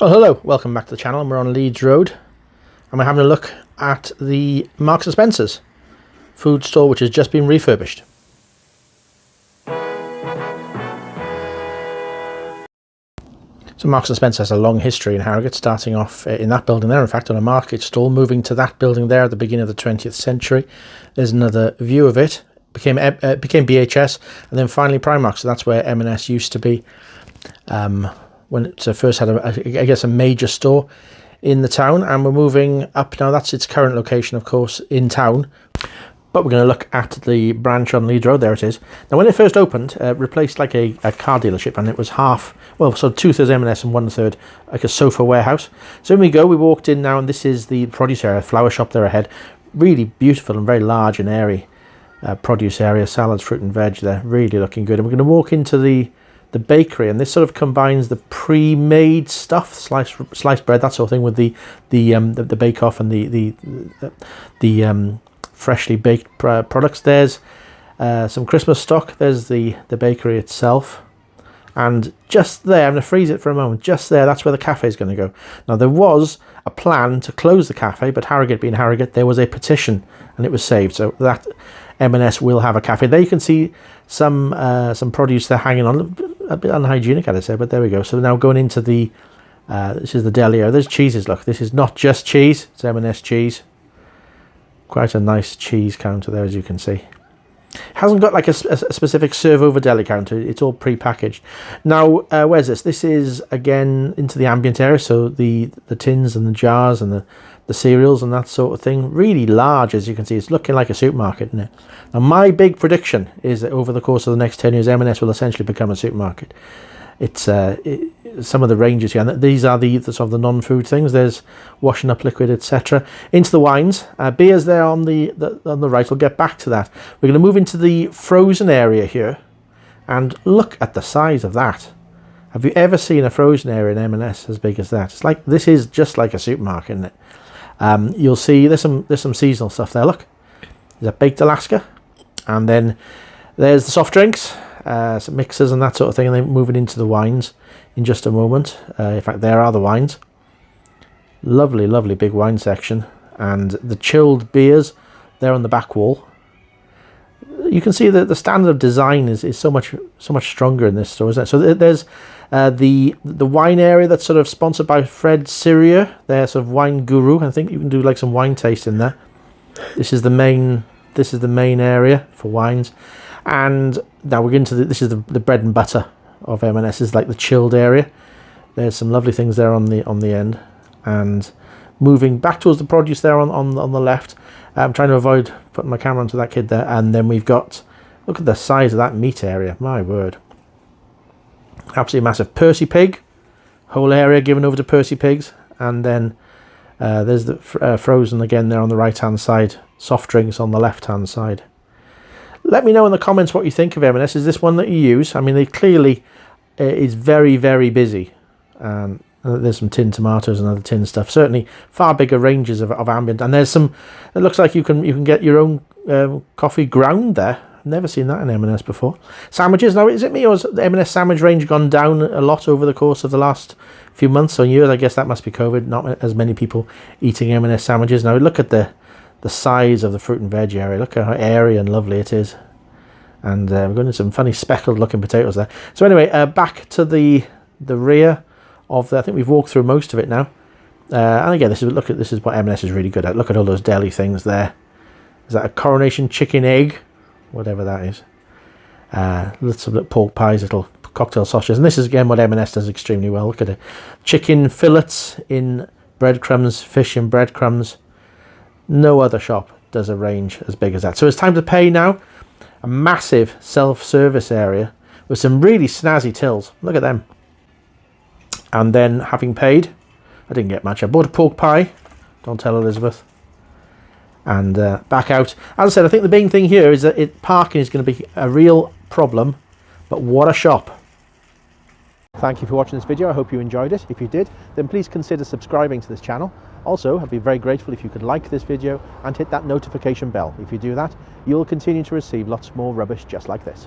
Well, hello, welcome back to the channel. We're on Leeds Road and we're having a look at the Marks & Spencer's food store, which has just been refurbished. So Marks & Spencer has a long history in Harrogate, starting off in that building there, in fact on a market stall, moving to that building there at the beginning of the 20th century. There's another view of it. Became BHS and then finally Primark, so that's where M&S used to be. When it first had, a major store in the town, and we're moving up now. That's its current location, of course, in town. But we're going to look at the branch on Leeds Road. There it is. Now, when it first opened, replaced like a car dealership, and it was half, well, so 2/3 M&S and 1/3 like a sofa warehouse. So we walked in now, and this is the produce area, flower shop there ahead. Really beautiful and very large and airy produce area, salads, fruit and veg there, really looking good. And we're going to walk into the bakery, and this sort of combines the pre-made stuff, sliced bread, that sort of thing, with the bake off and the freshly baked products. There's some Christmas stock. There's the bakery itself, and just there, I'm going to freeze it for a moment, just there, that's where the cafe is going to go. Now, there was a plan to close the cafe, but Harrogate being Harrogate, there was a petition and it was saved, so that M&S will have a cafe. There you can see some produce there hanging on, a bit unhygienic, I'd say, but there we go. So now going into the this is the deli area. There's cheeses. Look, this is not just cheese, it's M&S cheese. Quite a nice cheese counter there, as you can see. Hasn't got like a specific serve over deli counter, it's all pre-packaged. Now, where's this? This is again into the ambient area, so the tins and the jars and the cereals and that sort of thing. Really large, as you can see. It's looking like a supermarket, isn't it? Now, my big prediction is that over the course of the next 10 years, M&S will essentially become a supermarket. It's some of the ranges here, and these are the sort of the non-food things. There's washing up liquid, etc. Into the wines, beers there on the right. We'll get back to that. We're going to move into the frozen area here, and look at the size of that. Have you ever seen a frozen area in M&S as big as that? It's like, this is just like a supermarket, isn't it? You'll see there's some seasonal stuff there. Look, there's a baked Alaska, and then there's the soft drinks, some mixers and that sort of thing, and then moving into the wines in just a moment. In fact, there are the wines. Lovely big wine section, and the chilled beers there on the back wall. You can see that the standard of design is so much stronger in this store, isn't it? So there's the wine area that's sort of sponsored by Fred Cyrier, their sort of wine guru. I think you can do like some wine tasting there. This is the main area for wines, and now we're into this is the bread and butter of M&S. This is like the chilled area. There's some lovely things there on the end, and moving back towards the produce there on the left. I'm trying to avoid putting my camera onto that kid there, and then we've got, look at the size of that meat area, my word. Absolutely massive. Percy Pig, whole area given over to Percy Pigs, and then there's the frozen again there on the right hand side, soft drinks on the left hand side. Let me know in the comments what you think of M&S. Is this one that you use? I mean, they clearly is very busy. There's some tin tomatoes and other tin stuff. Certainly far bigger ranges of ambient, and there's some, it looks like you can get your own coffee ground there. I've never seen that in M&S before. Sandwiches. Now, is it me, or has the M&S sandwich range gone down a lot over the course of the last few months or years? I guess that must be COVID. Not as many people eating M&S sandwiches. Now, look at the size of the fruit and veg area. Look at how airy and lovely it is. And we're going to some funny speckled looking potatoes there. So anyway, back to the rear of the, I think we've walked through most of it now. And again, this is what M&S is really good at. Look at all those deli things there. Is that a coronation chicken egg? Whatever that is. Little pork pies, little cocktail sausages. And this is again what M&S does extremely well. Look at it. Chicken fillets in breadcrumbs, fish in breadcrumbs. No other shop does a range as big as that. So it's time to pay now. A massive self-service area with some really snazzy tills. Look at them. And then, having paid, I didn't get much. I bought a pork pie. Don't tell Elizabeth. And back out. As I said, I think the main thing here is that parking is going to be a real problem. But what a shop. Thank you for watching this video. I hope you enjoyed it. If you did, then please consider subscribing to this channel. Also, I'd be very grateful if you could like this video and hit that notification bell. If you do that, you'll continue to receive lots more rubbish just like this.